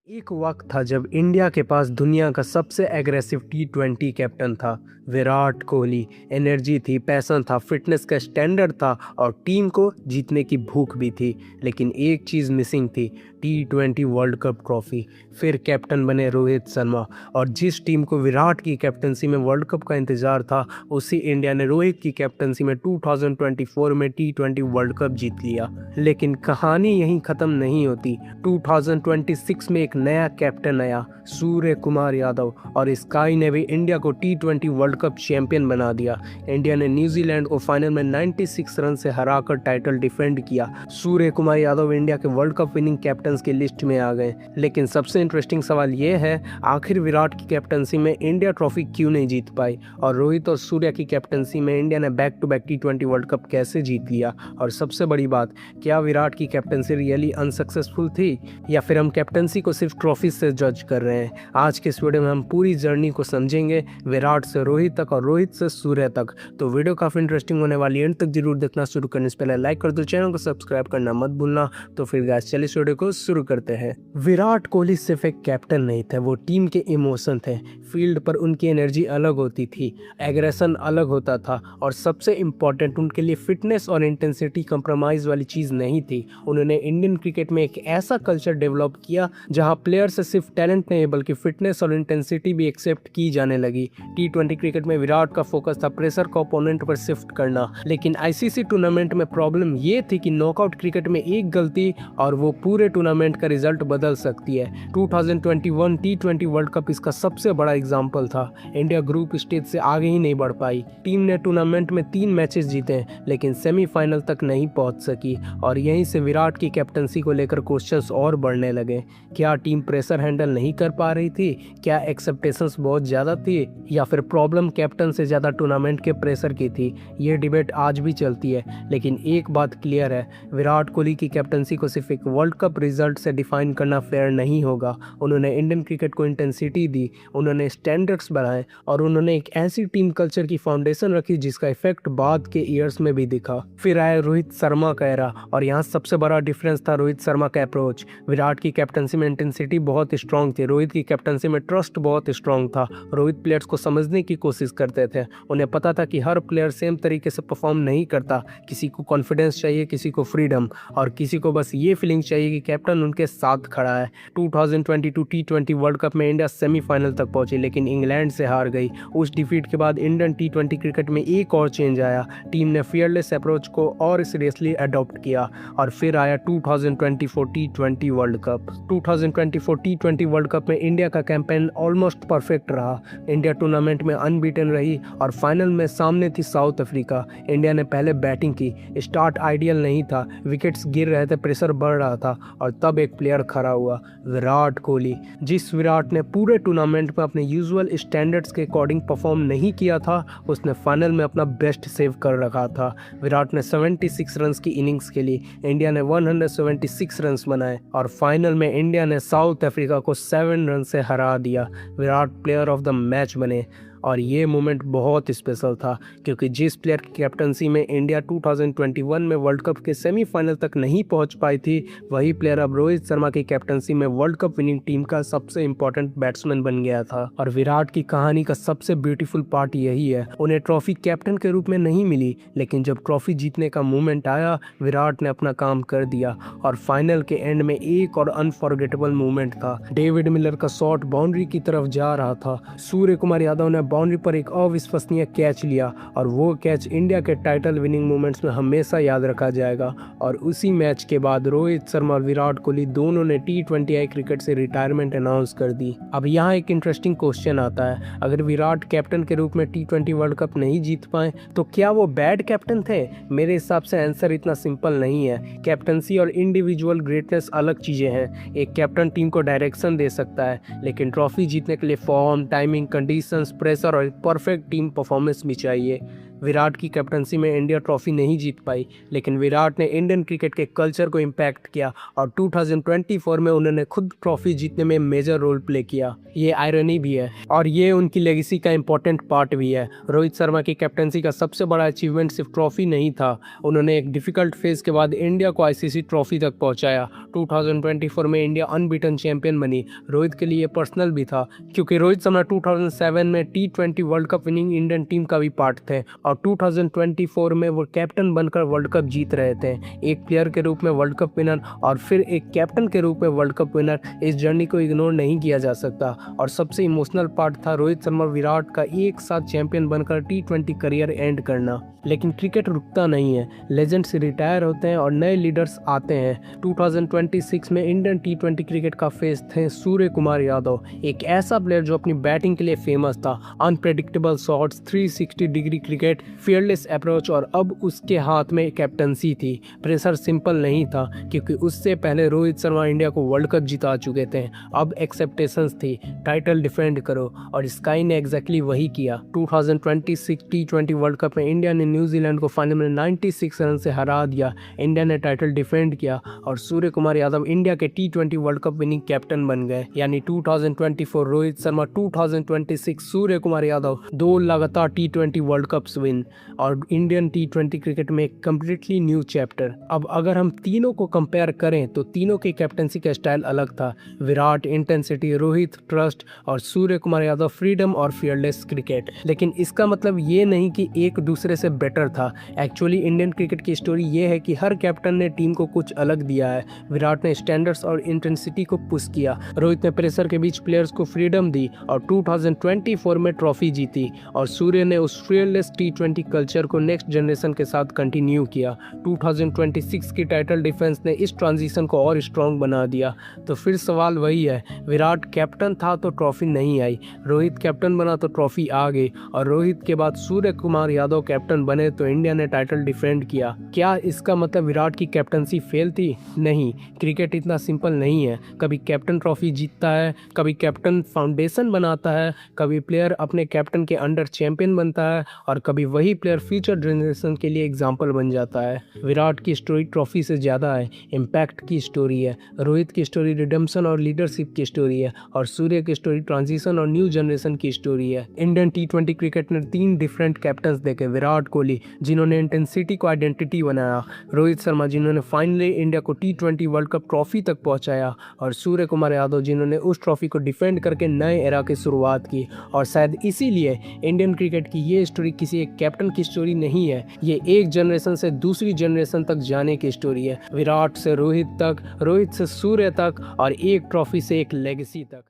एक वक्त था जब इंडिया के पास दुनिया का सबसे एग्रेसिव टी20 कैप्टन था विराट कोहली। एनर्जी थी, पैशन था, फिटनेस का स्टैंडर्ड था और टीम को जीतने की भूख भी थी। लेकिन एक चीज़ मिसिंग थी, टी20 वर्ल्ड कप ट्रॉफी। फिर कैप्टन बने रोहित शर्मा और जिस टीम को विराट की कैप्टनसी में वर्ल्ड कप का इंतज़ार था, उसी इंडिया ने रोहित की कैप्टनसी में 2024 में टी20 वर्ल्ड कप जीत लिया। लेकिन कहानी यहीं ख़त्म नहीं होती। 2026 में एक नया कैप्टन आया, सूर्य कुमार यादव, और स्काई ने भी इंडिया को टी20 वर्ल्ड कप चैंपियन बना दिया। इंडिया ने न्यूजीलैंड को फाइनल में 96 रन से हराकर टाइटल डिफेंड किया। सूर्य कुमार यादव इंडिया के वर्ल्ड कप विनिंग कैप्टन्स की लिस्ट में आ गए। लेकिन सबसे इंटरेस्टिंग सवाल ये है, आखिर विराट की कैप्टनसी में इंडिया ट्रॉफी क्यों नहीं जीत पाई, और रोहित और सूर्य की कैप्टनसी में इंडिया ने बैक टू बैक टी20 वर्ल्ड कप कैसे जीत लिया। और सबसे बड़ी बात, क्या विराट की कैप्टनसी रियली अनसक्सेसफुल थी, या फिर हम कैप्टनसी को सिर्फ ट्रॉफी से जज कर रहे हैं। आज के इस वीडियो में हम पूरी जर्नी को समझेंगे, विराट से रोहित तक और रोहित से सूर्य तक। तो वीडियो काफ़ी इंटरेस्टिंग होने वाली है, एंड तक जरूर देखना। शुरू करने से पहले लाइक कर दो, चैनल को सब्सक्राइब करना मत भूलना। तो फिर गाइस चलिए इस वीडियो को शुरू करते हैं। विराट कोहली सिर्फ एक कैप्टन नहीं थे, वो टीम के इमोशन थे। फील्ड पर उनकी एनर्जी अलग होती थी, एग्रेशन अलग होता था, और सबसे इम्पॉर्टेंट, उनके लिए फिटनेस और इंटेंसिटी कंप्रोमाइज़ वाली चीज़ नहीं थी। उन्होंने इंडियन क्रिकेट में एक ऐसा कल्चर डेवलप किया जहां प्लेयर से सिर्फ टैलेंट नहीं बल्कि फिटनेस और इंटेंसिटी भी एक्सेप्ट की जाने लगी। टी20 क्रिकेट में विराट का फोकस था प्रेशर को ओपोनेंट पर शिफ्ट करना। लेकिन आईसीसी टूर्नामेंट में प्रॉब्लम ये थी कि नॉकआउट क्रिकेट में एक गलती और वो पूरे टूर्नामेंट का रिजल्ट बदल सकती है। 2021 टी20 वर्ल्ड कप इसका सबसे बड़ा एग्जाम्पल था। इंडिया ग्रुप स्टेज से आगे ही नहीं बढ़ पाई। टीम ने टूर्नामेंट में 3 मैचेस जीते लेकिन सेमीफाइनल तक नहीं पहुंच सकी, और यहीं से विराट की कैप्टनसी को लेकर क्वेश्चंस और बढ़ने लगे। क्या टीम प्रेशर हैंडल नहीं कर पा रही थी, क्या एक्सपेक्टेशंस बहुत ज़्यादा थी, या फिर प्रॉब्लम कैप्टन से ज़्यादा टूर्नामेंट के प्रेशर की थी। ये डिबेट आज भी चलती है, लेकिन एक बात क्लियर है, विराट कोहली की कैप्टनसी को सिर्फ एक वर्ल्ड कप रिजल्ट से डिफाइन करना फेयर नहीं होगा। उन्होंने इंडियन क्रिकेट को इंटेंसिटी दी, उन्होंने स्टैंडर्ड्स बढ़ाए, और उन्होंने एक ऐसी टीम कल्चर की फाउंडेशन रखी जिसका इफेक्ट बाद के ईयर्स में भी दिखा। फिर आया रोहित शर्मा का एरा, और यहाँ सबसे बड़ा डिफरेंस था रोहित शर्मा का अप्रोच। विराट की कैप्टनसी में इंटेंसिटी बहुत स्ट्रांग थी, रोहित की कैप्टनसी में ट्रस्ट बहुत स्ट्रांग था। रोहित प्लेयर्स को समझने की कोशिश करते थे, उन्हें पता था कि हर प्लेयर सेम तरीके से परफॉर्म नहीं करता। किसी को कॉन्फिडेंस चाहिए, किसी को फ्रीडम, और किसी को बस ये फीलिंग चाहिए कि कैप्टन उनके साथ खड़ा है। 2022 टी20 वर्ल्ड कप में इंडिया सेमीफाइनल तक पहुंची लेकिन इंग्लैंड से हार गई। उस डिफीट के बाद इंडियन टी20 क्रिकेट में एक और चेंज आया। टीम ने फियरलेस अप्रोच को और सीरियसली अडॉप्ट किया, और फिर आया 2024 टी20 वर्ल्ड कप। 2024 टी20 वर्ल्ड कप में इंडिया का कैंपेन ऑलमोस्ट परफेक्ट रहा। इंडिया टूर्नामेंट में अनबीटन रही और फाइनल में सामने थी साउथ अफ्रीका। इंडिया ने पहले बैटिंग की, स्टार्ट आइडियल नहीं था, विकेट्स गिर रहे थे, प्रेशर बढ़ रहा था, और तब एक प्लेयर खड़ा हुआ, विराट कोहली। जिस विराट ने पूरे टूर्नामेंट में अपने यूजुअल स्टैंडर्ड्स के अकॉर्डिंग परफॉर्म नहीं किया था, उसने फाइनल में अपना बेस्ट सेव कर रखा था। विराट ने 76 रन की इनिंग्स खेली, इंडिया ने 176 रन बनाए, और फाइनल में इंडिया ने साउथ अफ्रीका को 7 रन से हरा दिया। Virat player of the match बने, और ये मोमेंट बहुत स्पेशल था क्योंकि जिस प्लेयर की कैप्टनसी में इंडिया 2021 में वर्ल्ड कप के सेमीफाइनल तक नहीं पहुंच पाई थी, वही प्लेयर अब रोहित शर्मा की कैप्टनसी में वर्ल्ड कप विनिंग टीम का सबसे इंपॉर्टेंट बैट्समैन बन गया था। और विराट की कहानी का सबसे ब्यूटीफुल पार्ट यही है, उन्हें ट्रॉफी कैप्टन के रूप में नहीं मिली, लेकिन जब ट्रॉफी जीतने का मोमेंट आया, विराट ने अपना काम कर दिया। और फाइनल के एंड में एक और अनफॉरगेटेबल मोमेंट था। डेविड मिलर का शॉट बाउंड्री की तरफ जा रहा था, सूर्य कुमार यादव ने बाउंड्री पर एक अविश्वसनीय कैच लिया, और वो कैच इंडिया के टाइटल विनिंग मोमेंट्स में हमेशा याद रखा जाएगा। और उसी मैच के बाद रोहित शर्मा और विराट कोहली दोनों ने टी20 क्रिकेट से रिटायरमेंट अनाउंस कर दी। अब यहाँ एक इंटरेस्टिंग क्वेश्चन आता है, अगर विराट कैप्टन के रूप में टी20 वर्ल्ड कप नहीं जीत पाए तो क्या वो बैड कैप्टन थे? मेरे हिसाब से आंसर इतना सिंपल नहीं है। कैप्टनसी और इंडिविजुअल ग्रेटनेस अलग चीजें हैं। एक कैप्टन टीम को डायरेक्शन दे सकता है, लेकिन ट्रॉफी जीतने के लिए फॉर्म, टाइमिंग, कंडीशंस, प्रेशर और परफेक्ट टीम परफॉर्मेंस भी चाहिए। विराट की कैप्टनसी में इंडिया ट्रॉफी नहीं जीत पाई, लेकिन विराट ने इंडियन क्रिकेट के कल्चर को इम्पैक्ट किया और 2024 में उन्होंने खुद ट्रॉफी जीतने में मेजर रोल प्ले किया। ये आयरनी भी है और ये उनकी लेगेसी का इम्पोर्टेंट पार्ट भी है। रोहित शर्मा की कैप्टनसी का सबसे बड़ा अचीवमेंट सिर्फ ट्रॉफी नहीं था, उन्होंने एक डिफिकल्ट फेज के बाद इंडिया को आईसीसी ट्रॉफी तक पहुंचाया। 2024 में इंडिया अनबीटन चैंपियन बनी। रोहित के लिए पर्सनल भी था, क्योंकि रोहित शर्मा 2007 में T20 world cup winning Indian team का भी पार्ट थे और 2024 में वो कैप्टन बनकर वर्ल्ड कप जीत रहे थे। एक प्लेयर के रूप में वर्ल्ड कप विनर और फिर एक कैप्टन के रूप में वर्ल्ड कप विनर, इस जर्नी को इग्नोर नहीं किया जा सकता। और सबसे इमोशनल पार्ट था रोहित शर्मा विराट का एक साथ चैंपियन बनकर T20 करियर एंड करना। लेकिन क्रिकेट रुकता नहीं है, लेजेंड्स रिटायर होते हैं और नए लीडर्स आते हैं। 2026 में इंडियन T20 क्रिकेट का फेस थे सूर्य कुमार यादव, एक ऐसा प्लेयर जो अपनी बैटिंग के लिए फेमस था, unpredictable shots, 360 degree cricket, fearless approach और अब उसके हाथ में कैप्टनसी थी। प्रेशर सिंपल नहीं था, क्योंकि उससे पहले रोहित शर्मा इंडिया को वर्ल्ड कप जिता चुके थे। अब एक्सेप्टेशंस थी, टाइटल डिफेंड करो, और स्काई ने एग्जैक्टली वही किया। 2026 T20 वर्ल्ड कप में इंडिया ने न्यूजीलैंड को फाइनल में 96 रन से हरा दिया। इंडिया ने टाइटल डिफेंड किया और सूर्य कुमार यादव इंडिया के T20 world cup winning captain बन गए। यानी 2024 रोहित शर्मा, 2026 सूर्य कुमार यादव, 2 लगातार T20 वर्ल्ड कप्स विन और इंडियन T20 क्रिकेट में एक कम्प्लीटली न्यू चैप्टर। अब अगर हम तीनों को कंपेयर करें तो तीनों की कैप्टनसी का स्टाइल अलग था। विराट इंटेंसिटी, रोहित ट्रस्ट और सूर्य कुमार यादव फ्रीडम और फियरलेस क्रिकेट। लेकिन इसका मतलब ये नहीं कि एक दूसरे से बेटर था। एक्चुअली इंडियन क्रिकेट की स्टोरी ये है कि हर कैप्टन ने टीम को कुछ अलग दिया है। विराट ने स्टैंडर्ड्स और इंटेंसिटी को पुश किया, रोहित ने प्रेशर के बीच प्लेयर्स को फ्रीडम दी और 2024 में ट्रॉफी जीती, और सूर्य ने उस फियरलेस T20 कल्चर को नेक्स्ट जनरेशन के साथ कंटिन्यू किया। 2026 की टाइटल डिफेंस ने इस ट्रांजिशन को और स्ट्रॉन्ग बना दिया। तो फिर सवाल वही है, विराट कैप्टन था तो ट्रॉफी नहीं आई, रोहित कैप्टन बना तो ट्रॉफी आ गई, और रोहित के बाद सूर्य कुमार यादव कैप्टन बने तो इंडिया ने टाइटल डिफेंड किया। क्या इसका मतलब विराट की कैप्टनसी फेल थी? नहीं, क्रिकेट इतना सिंपल नहीं है। कभी कैप्टन ट्रॉफी जीतता है, कभी कैप्टन फाउंडेशन बनाता है, कभी प्लेयर अपने कैप्टन के अंडर चैंपियन बनता है, और कभी वही प्लेयर फ्यूचर जनरेशन के लिए एग्जाम्पल बन जाता है। विराट की स्टोरी ट्रॉफी से ज़्यादा है, इम्पैक्ट की स्टोरी है। रोहित की स्टोरी रिडेम्पशन और लीडरशिप की स्टोरी है, और सूर्य की स्टोरी ट्रांजिशन और न्यू जनरेशन की स्टोरी है। इंडियन T20 क्रिकेट ने 3 डिफरेंट कैप्टन्स देखे। विराट कोहली जिन्होंने इंटेंसिटी को आइडेंटिटी बनाया, रोहित शर्मा जिन्होंने फाइनली इंडिया को T20 वर्ल्ड कप ट्रॉफी तक पहुंचाया, और सूर्य कुमार यादव जिन्होंने उस ट्रॉफी को डिफेंड करके नए एरा की शुरुआत की। और शायद इसीलिए इंडियन क्रिकेट की ये स्टोरी किसी एक कैप्टन की स्टोरी नहीं है, ये एक जनरेशन से दूसरी जनरेशन तक जाने की स्टोरी है। विराट से रोहित तक, रोहित से सूर्य तक, और एक ट्रॉफी से एक लेगेसी तक।